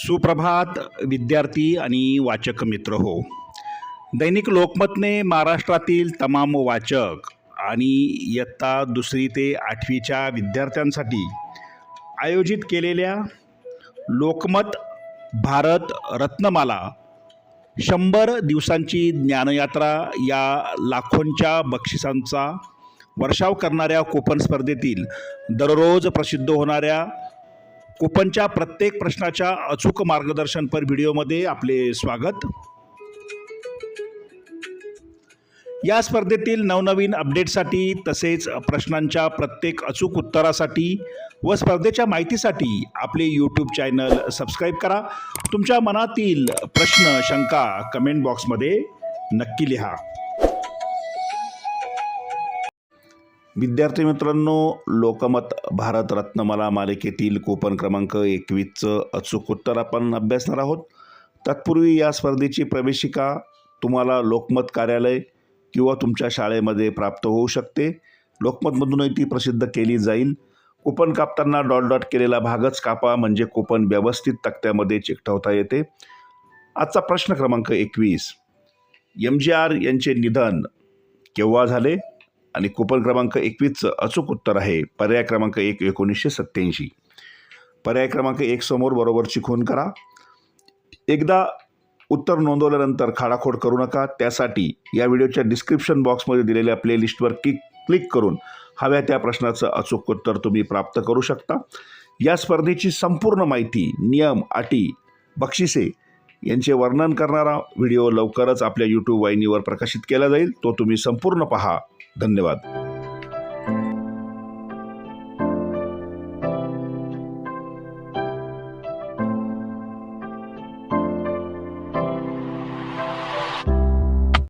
सुप्रभात विद्यार्थी आणि वाचक मित्र हो. दैनिक लोकमतने महाराष्ट्रातील तमाम वाचक आणि इयत्ता 2री ते 8वीच्या विद्यार्थ्यांसाठी आयोजित केलेल्या लोकमत भारत रत्नमाला 100 दिवसांची ज्ञानयात्रा या लाखोंच्या बक्षिसांचा वर्षाव करणाऱ्या कूपन स्पर्धेतील दररोज प्रसिद्ध होणाऱ्या कूपनच्या प्रत्येक प्रश्नाच्या अचूक मार्गदर्शनपर व्हिडिओमध्ये आपले स्वागत. या स्पर्धेतील नवनवीन अपडेटसाठी तसेच प्रश्नांच्या प्रत्येक अचूक उत्तरासाठी व स्पर्धेच्या माहितीसाठी आपले यूट्यूब चॅनल सबस्क्राईब करा. तुमच्या मनातील प्रश्न शंका कमेंट बॉक्समध्ये नक्की लिहा. विद्यार्थी मित्रांनो, लोकमत भारत रत्नमाला मालिकेतील कूपन क्रमांक 21चं अचूक उत्तर आपण अभ्यासणार आहोत. तत्पूर्वी या स्पर्धेची प्रवेशिका तुम्हाला लोकमत कार्यालय किंवा तुमच्या शाळेमध्ये प्राप्त होऊ शकते. लोकमतमधूनही ती प्रसिद्ध केली जाईल. कूपन कापताना डॉट केलेला भागच कापा, म्हणजे कूपन व्यवस्थित तक्त्यामध्ये चिकटवता येते. आजचा प्रश्न क्रमांक 21. MGR यांचे निधन केव्हा झाले? आणि कूपन क्रमांक 21चं अचूक उत्तर आहे पर्याय क्रमांक 1 1987. पर्याय क्रमांक 1 समोर बरोबरची खूण करा. एकदा उत्तर नोंदवल्यानंतर खाडाखोड करू नका. त्यासाठी या व्हिडिओच्या डिस्क्रिप्शन बॉक्समध्ये दिलेल्या प्लेलिस्टवर क्लिक करून हव्या त्या प्रश्नाचं अचूक उत्तर तुम्ही प्राप्त करू शकता. या स्पर्धेची संपूर्ण माहिती, नियम, अटी, बक्षिसे यांचे वर्णन करणारा व्हिडिओ लवकरच आपल्या यूट्यूब वाहिनीवर प्रकाशित केला जाईल. तो तुम्ही संपूर्ण पहा. धन्यवाद.